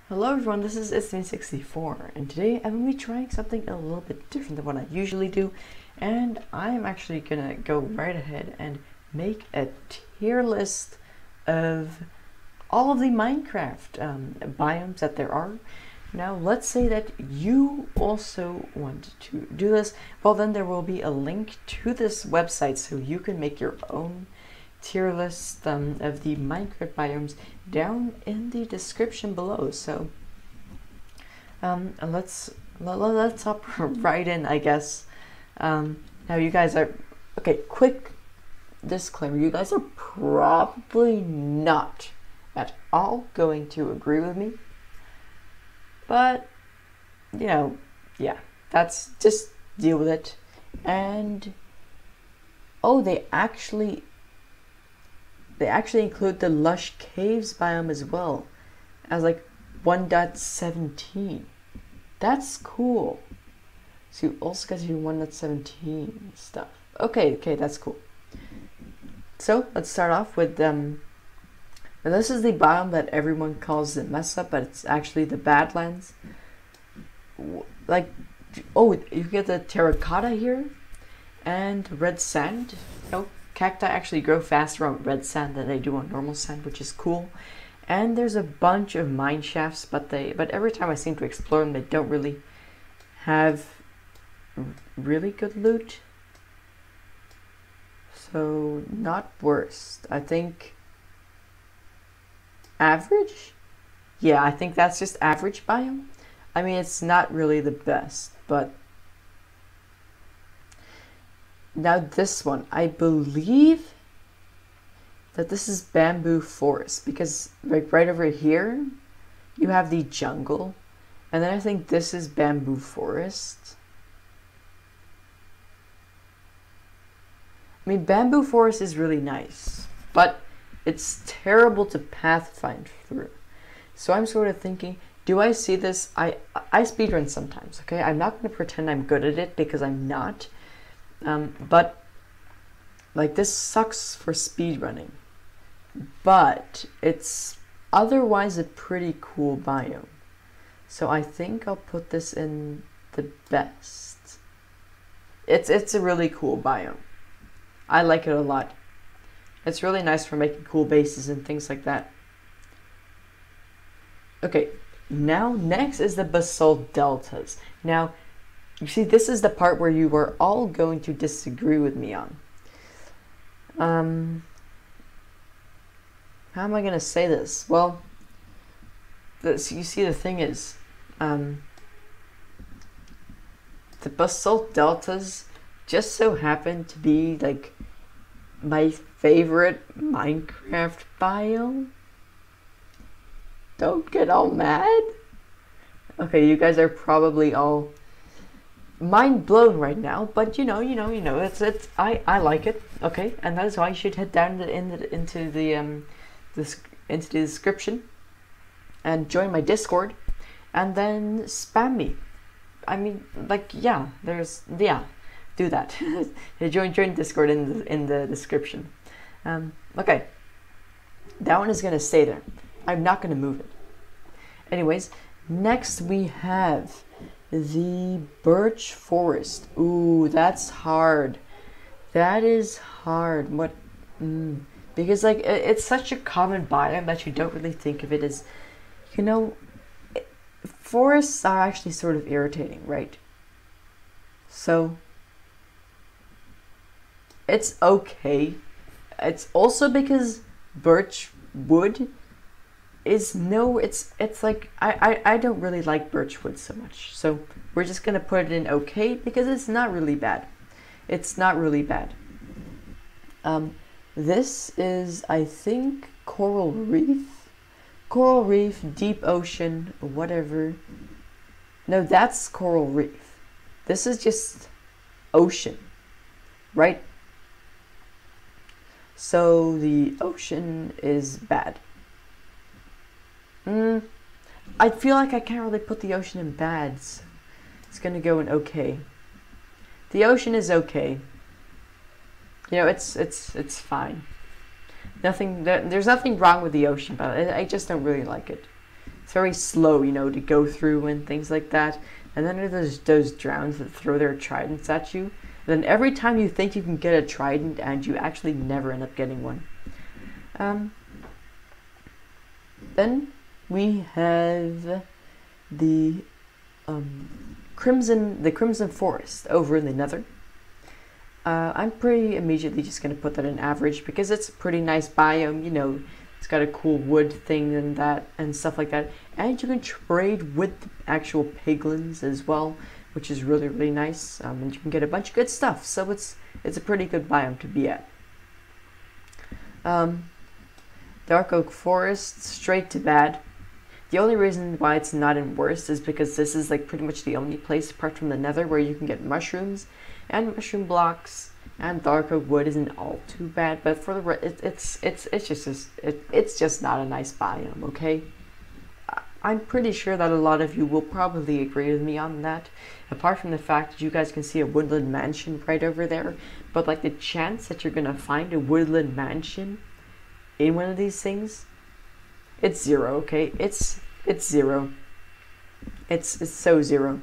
Hello everyone, this is Itsme64, and today I'm going to be trying something a little bit different than what I usually do, and I'm actually going to go right ahead and make a tier list of all of the Minecraft biomes that there are. Now let's say that you also want to do this, well then there will be a link to this website so you can make your own tier list of the Minecraft biomes down in the description below. So let's hop right in, I guess. Now you guys are okay. Quick disclaimer: you guys are probably not at all going to agree with me, but you know, yeah, that's just deal with it. And oh, they actually include the lush caves biome as well as like 1.17. That's cool. So you also get to do 1.17 stuff. Okay, that's cool. So let's start off with now this is the biome that everyone calls the mess up, but it's actually the Badlands. Like, oh, you get the terracotta here and red sand. Nope. Cacti actually grow faster on red sand than they do on normal sand, which is cool. And there's a bunch of mine shafts, but every time I seem to explore them, they don't really have really good loot. So not worst. I think average? Yeah, I think that's just average biome. I mean, it's not really the best, but now this one, I believe that this is bamboo forest, because like right over here you have the jungle, and then I think this is bamboo forest. I mean, bamboo forest is really nice, but it's terrible to pathfind through. So I'm sort of thinking, do I see this? I speedrun sometimes, okay? I'm not going to pretend I'm good at it, because I'm not. But like, this sucks for speedrunning, but it's otherwise a pretty cool biome. So I think I'll put this in the best. It's a really cool biome. I like it a lot. It's really nice for making cool bases and things like that. Okay, now next is the basalt deltas. Now, you see, this is the part where you are all going to disagree with me on. How am I going to say this? Well, you see, the thing is, the basalt deltas just so happen to be like my favorite Minecraft biome. Don't get all mad. Okay, you guys are probably all mind blown right now, but you know, I like it, okay, and that is why you should head down into the description and join my Discord, and then spam me. I mean, like, yeah, do that. join Discord in the description. Okay, that one is gonna stay there. I'm not gonna move it. Anyways, next we have the birch forest. Ooh, that's hard. That is hard. What? Because like, it's such a common biome that you don't really think of it as, you know, forests are actually sort of irritating, right? So it's okay. It's also because birch wood is it's like, I don't really like birchwood so much, so we're just gonna put it in okay, because it's not really bad. It's not really bad. This is, I think, coral reef, deep ocean, whatever. No, that's coral reef. This is just ocean, right? So the ocean is bad. I feel like I can't really put the ocean in bad, so it's gonna go in okay. The ocean is okay. You know, it's fine. There's nothing wrong with the ocean, but I just don't really like it. it's very slow, you know, to go through and things like that. And then there's those drowns that throw their tridents at you. And then every time you think you can get a trident, and you actually never end up getting one. Then we have the crimson forest over in the Nether. I'm pretty immediately just going to put that in average because it's a pretty nice biome, you know. It's got a cool wood thing and that and stuff like that. And you can trade with the actual piglins as well, which is really, really nice. And you can get a bunch of good stuff. So it's a pretty good biome to be at. Dark oak forest, straight to bad. The only reason why it's not in worst is because this is like pretty much the only place apart from the Nether where you can get mushrooms and mushroom blocks, and dark oak wood isn't all too bad, but for the rest, it's just not a nice biome. Okay, I'm pretty sure that a lot of you will probably agree with me on that. Apart from the fact that you guys can see a woodland mansion right over there, but like the chance that you're gonna find a woodland mansion in one of these things, it's zero. Okay, it's zero. It's so zero.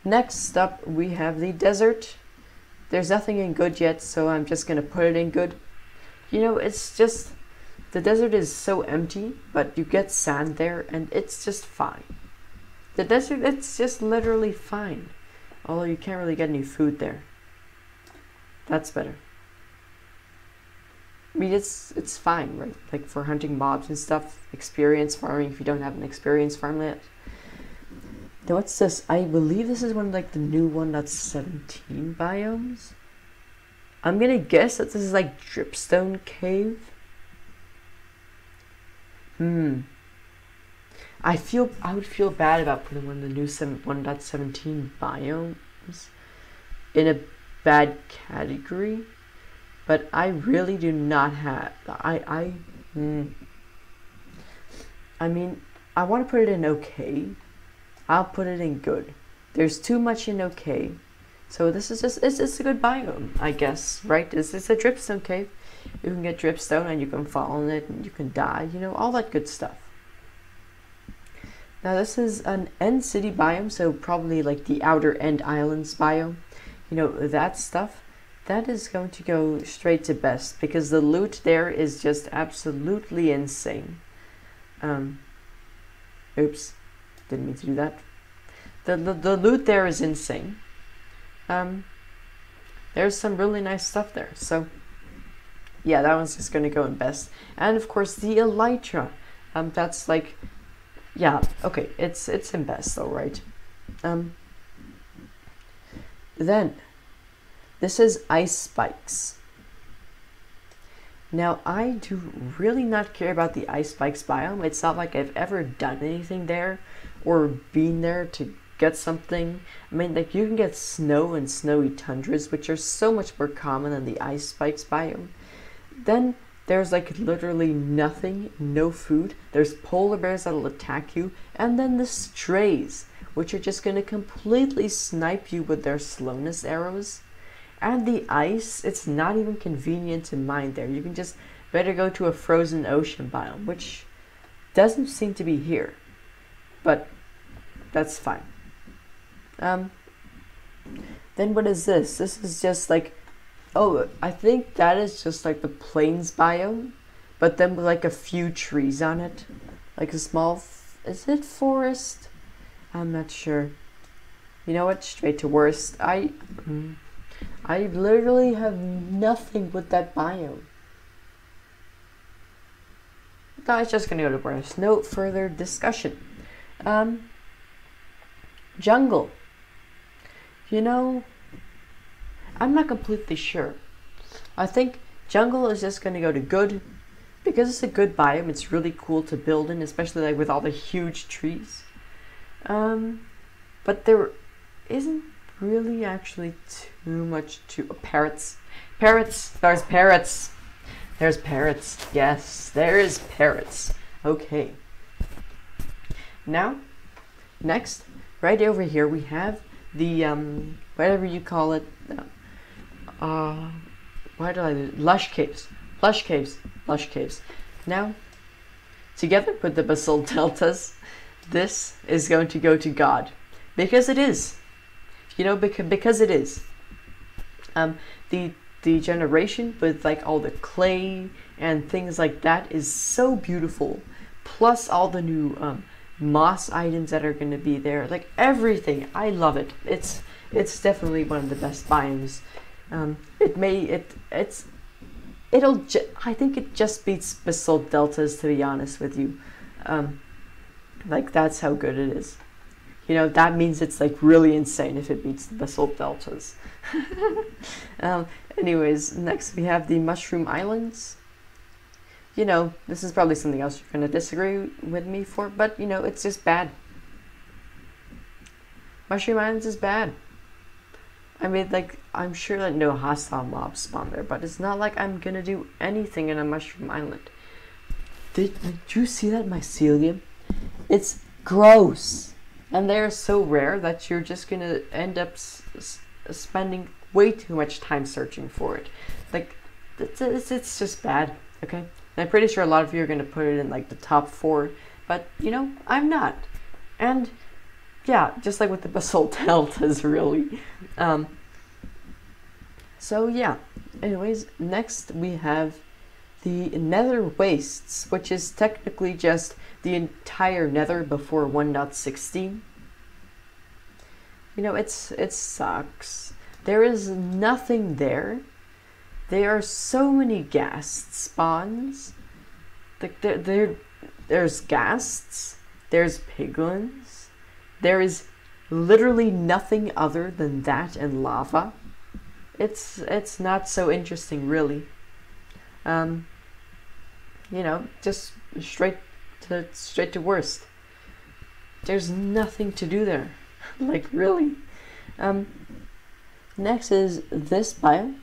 Next up we have the desert. There's nothing in good yet, so I'm just gonna put it in good. You know, it's just, the desert is so empty, but you get sand there and it's just fine. The desert, it's just literally fine. Although you can't really get any food there. That's better. I mean, it's fine, right? Like for hunting mobs and stuff, experience farming if you don't have an experience farm yet. Now what's this? I believe this is one of like the new 1.17 biomes. I'm gonna guess that this is like dripstone cave. I would feel bad about putting one of the new 1.17 biomes in a bad category. But I really do not have, I mean, I want to put it in okay. I'll put it in good. There's too much in okay. So this is just, it's a good biome, I guess, right? It's a dripstone cave. You can get dripstone and you can fall in it and you can die, you know, all that good stuff. Now this is an end city biome, so probably like the outer end islands biome. You know, that stuff. That is going to go straight to best because the loot there is just absolutely insane. Oops, didn't mean to do that. The loot there is insane. There's some really nice stuff there. So yeah, that one's just going to go in best. And of course the elytra. That's like, yeah, okay, it's in best though, right? Then this is ice spikes. Now I do really not care about the ice spikes biome. It's not like I've ever done anything there or been there to get something. I mean, like you can get snow and snowy tundras, which are so much more common than the ice spikes biome. Then there's like literally nothing, no food. There's polar bears that'll attack you, and then the strays, which are just going to completely snipe you with their slowness arrows. And the ice, it's not even convenient to mine there. You can just better go to a frozen ocean biome, which doesn't seem to be here. But that's fine. Then what is this? This is just like, oh, I think that is just like the plains biome, but then with like a few trees on it. Like a small, is it forest? I'm not sure. You know what? Straight to worst. I literally have nothing with that biome. No, it's just gonna go to worst. No further discussion. Jungle. You know, I'm not completely sure. I think jungle is just gonna go to good because it's a good biome. It's really cool to build in, especially like with all the huge trees. But there isn't really actually too much to parrots. There's parrots. Yes, there is parrots. Okay. Now, next, right over here we have the whatever you call it. Lush caves. Now, together with the basalt deltas, this is going to go to God. Because it is. You know, because it is. The generation with like all the clay and things like that is so beautiful. Plus all the new moss items that are going to be there. Like everything. I love it. It's definitely one of the best biomes. I think it just beats basalt deltas, to be honest with you. Like that's how good it is. You know, that means it's like really insane if it beats the basalt deltas. Anyways, next we have the Mushroom Islands. You know, this is probably something else you're going to disagree with me for, but you know, it's just bad. Mushroom Islands is bad. I mean, like, I'm sure that no hostile mobs spawn there, but it's not like I'm going to do anything in a Mushroom Island. Did you see that mycelium? It's gross. And they're so rare that you're just going to end up spending way too much time searching for it. Like, it's just bad, okay? And I'm pretty sure a lot of you are going to put it in, like, the top 4. But, you know, I'm not. And, yeah, just like with the basalt deltas, really. So, yeah. Anyways, next we have the Nether Wastes, which is technically just the entire Nether before 1.16. You know, it sucks. There is nothing there. There are so many ghast spawns. Like there's ghasts, there's piglins. There is literally nothing other than that and lava. It's not so interesting, really. You know, just straight to worst. There's nothing to do there. Like, really. Next is this biome.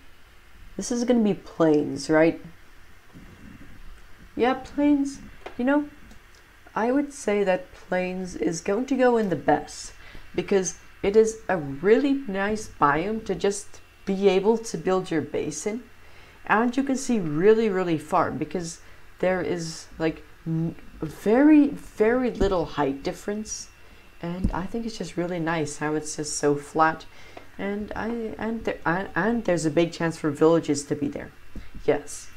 This is gonna be plains, right? Yeah, plains. You know, I would say that plains is going to go in the best because it is a really nice biome to just be able to build your base in, and you can see really, really far because there is like very, very little height difference, and I think it's just really nice how it's just so flat, and there's a big chance for villages to be there. Yes.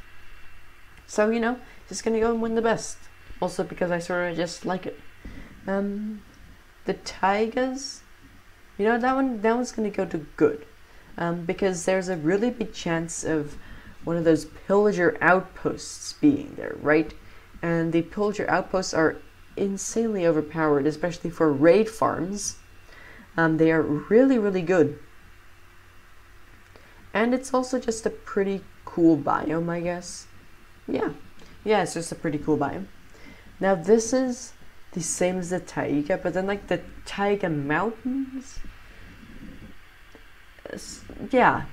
So, you know, just gonna go and win the best. Also because I sort of just like it. The taigas, you know, that one's gonna go to good, because there's a really big chance of one of those pillager outposts being there, right? And the pillager outposts are insanely overpowered, especially for raid farms. They are really, really good. And it's also just a pretty cool biome, I guess. Yeah, it's just a pretty cool biome. Now this is the same as the taiga, but then like the taiga mountains. Yeah,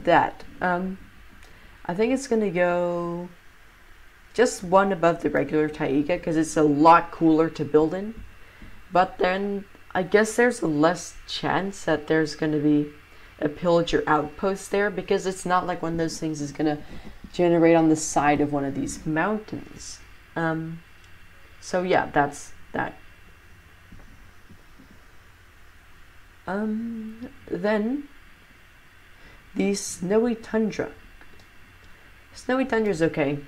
that. I think it's gonna go just one above the regular taiga because it's a lot cooler to build in. But then I guess there's a less chance that there's gonna be a pillager outpost there because it's not like one of those things is gonna generate on the side of one of these mountains. So yeah, that's that. Then the snowy tundra. Snowy tundra is okay.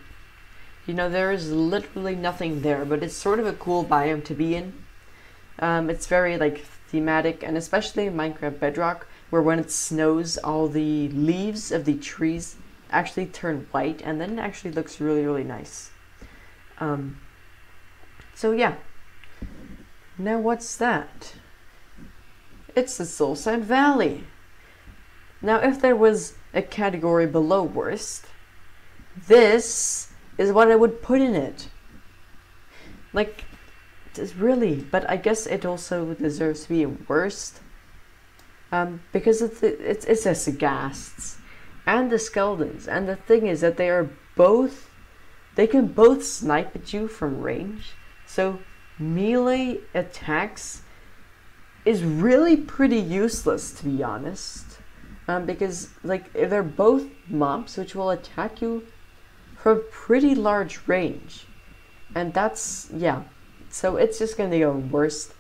You know, there is literally nothing there, but it's sort of a cool biome to be in. It's very like thematic, and especially in Minecraft Bedrock, where when it snows, all the leaves of the trees actually turn white, and then it actually looks really, really nice. So yeah. Now what's that? It's the Soul Sand Valley. Now if there was a category below worst, this is what I would put in it. Like, it's really, but I guess it also deserves to be a worst. Because it's just the ghasts and the skeletons, and the thing is that they can both snipe at you from range. So melee attacks is really pretty useless, to be honest, because like they're both mobs which will attack you from pretty large range, and that's, yeah, so it's just gonna go worst.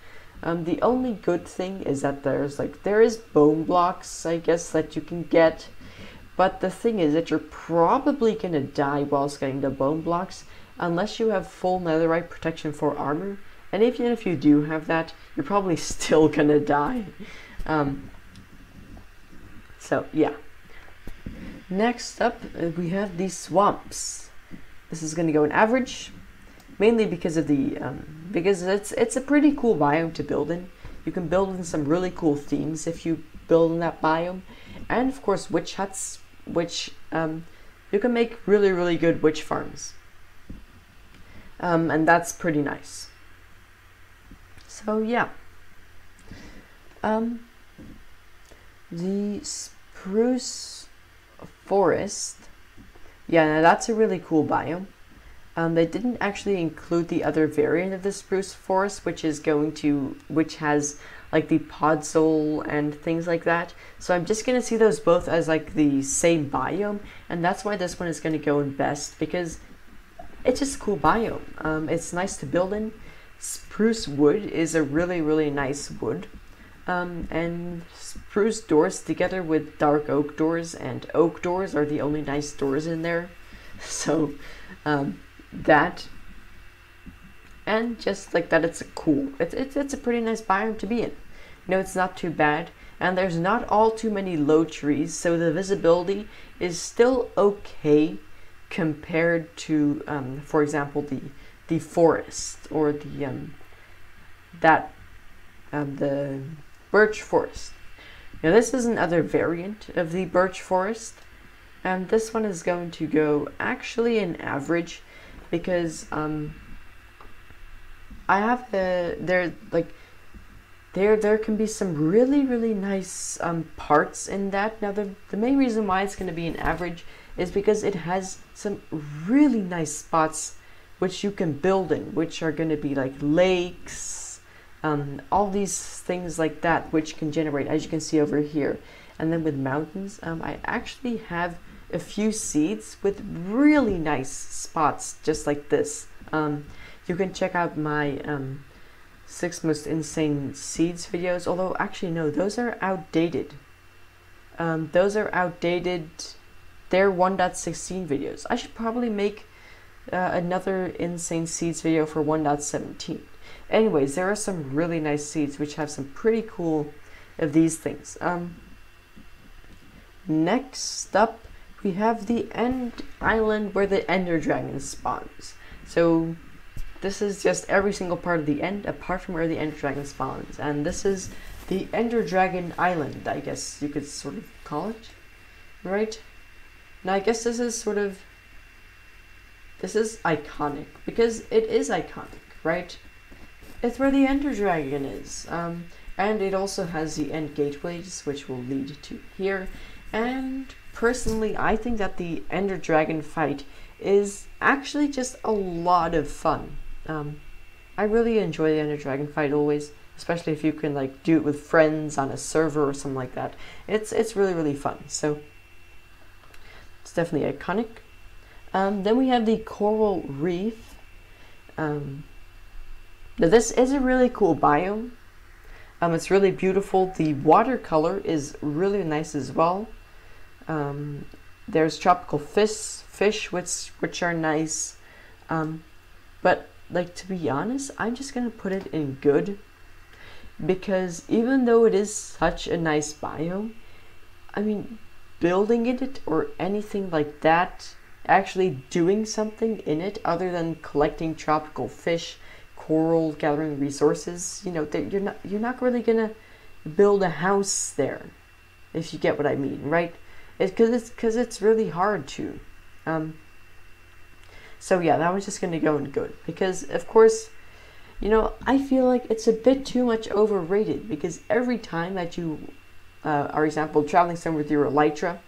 The only good thing is that there is bone blocks, I guess, that you can get, but the thing is that you're probably gonna die whilst getting the bone blocks unless you have full netherite protection for armor, and even if you do have that, you're probably still gonna die. So yeah. Next up, we have these swamps. This is gonna go in average, mainly because of the because it's a pretty cool biome to build in. You can build in some really cool themes if you build in that biome, and of course witch huts, which you can make really good witch farms, and that's pretty nice. So yeah, the spruce forest, yeah, now that's a really cool biome. They didn't actually include the other variant of the spruce forest, which has like the podzol and things like that. So I'm just gonna see those both as like the same biome, and that's why this one is gonna go in best, because it's just a cool biome. It's nice to build in. Spruce wood is a really nice wood, and spruce doors together with dark oak doors and oak doors are the only nice doors in there. So that, and just like that, it's a pretty nice biome to be in. You know, it's not too bad, and there's not all too many low trees, so the visibility is still okay compared to, for example, the forest or the birch forest. Now this is another variant of the birch forest, and this one is going to go actually in average, because I have there can be some really nice parts in that. Now the main reason why it's going to be an average is because it has some really nice spots which you can build in, which are going to be like lakes, all these things like that, which can generate, as you can see over here. And then with mountains, I actually have a few seeds with really nice spots just like this. You can check out my 6 most insane seeds videos, although actually no, those are outdated. They're 1.16 videos. I should probably make another insane seeds video for 1.17. Anyways, there are some really nice seeds which have some pretty cool of these things. Next up, we have the end island where the ender dragon spawns. So this is just every single part of the end apart from where the ender dragon spawns, and this is the ender dragon island, I guess you could sort of call it, right? Now I guess this is iconic, because it is iconic, right? It's where the ender dragon is, and it also has the end gateways which will lead to here. And personally, I think that the ender dragon fight is actually just a lot of fun. I really enjoy the ender dragon fight always, especially if you can like do it with friends on a server or something like that. It's really fun. So it's definitely iconic. Then we have the coral reef. Now this is a really cool biome. It's really beautiful. The watercolor is really nice as well. There's tropical fish which are nice, but like, to be honest, I'm just gonna put it in good, because even though it is such a nice biome, I mean, building in it or anything like that, actually doing something in it other than collecting tropical fish, coral, gathering resources, you know, you're not really gonna build a house there, if you get what I mean, right? Because it's really hard to. So yeah, that was just gonna go in good, because of course, you know, I feel like it's a bit too much overrated, because every time that you are, example, traveling somewhere with your elytra,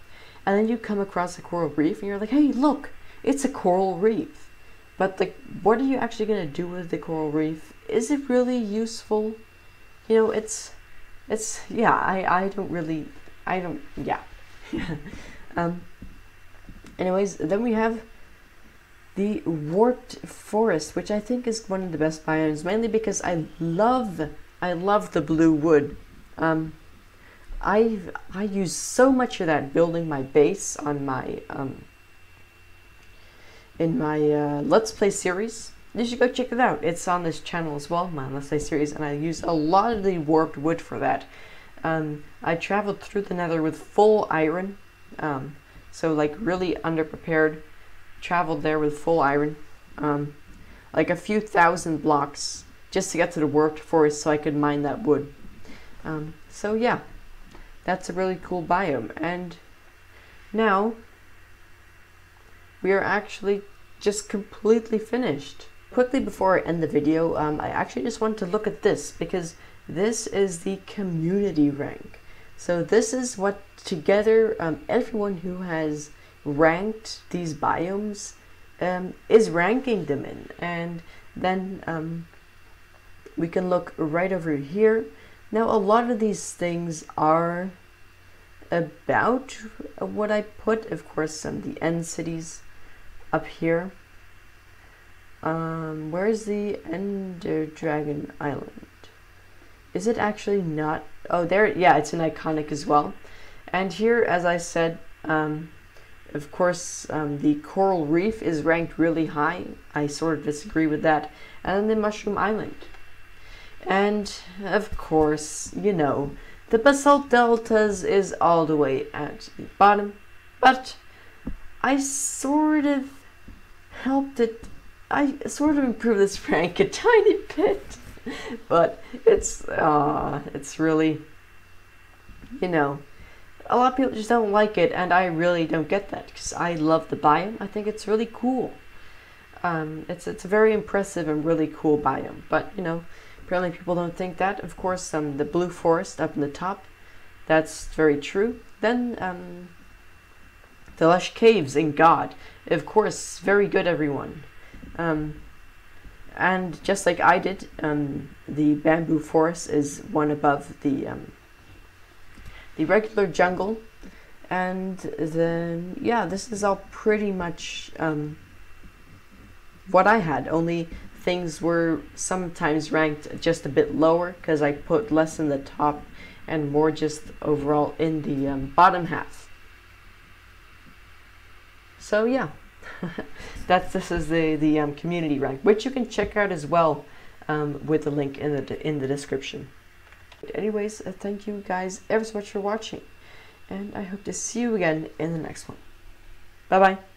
and then you come across a coral reef and you're like, hey, look, it's a coral reef. But like, what are you actually gonna do with the coral reef? Is it really useful? You know, it's yeah, anyways, then we have the warped forest, which I think is one of the best biomes, mainly because I love the blue wood. I use so much of that building my base on my in my Let's Play series. You should go check it out. It's on this channel as well, my Let's Play series, and I use a lot of the warped wood for that. I traveled through the Nether with full iron, so like really underprepared. Traveled there with full iron, like a few thousand blocks just to get to the warped forest so I could mine that wood. So yeah, that's a really cool biome. And now we are actually just completely finished. Quickly before I end the video, I actually just want to look at this, because this is the community rank. So this is what together everyone who has ranked these biomes is ranking them in. And then we can look right over here. Now a lot of these things are about what I put, of course, the end cities up here. Where's the Ender Dragon Island? Is it actually not? Oh, there, yeah, it's an iconic as well. And here, as I said, of course, the Coral Reef is ranked really high. I sort of disagree with that. And then the Mushroom Island. And, of course, you know, the Basalt Deltas is all the way at the bottom. But I sort of helped it. I sort of improved this rank a tiny bit. But it's really, you know, a lot of people just don't like it, and I really don't get that, because I love the biome. I think it's really cool. It's a very impressive and really cool biome, but you know, apparently people don't think that. Of course, the blue forest up in the top, that's very true. Then the lush caves in God, of course, very good, everyone. And just like I did, the bamboo forest is one above the regular jungle. And then, yeah, this is all pretty much what I had. Only things were sometimes ranked just a bit lower, because I put less in the top and more just overall in the bottom half. So yeah. This is the community rank, which you can check out as well with the link in the description. Anyways, thank you guys ever so much for watching, and I hope to see you again in the next one. Bye bye.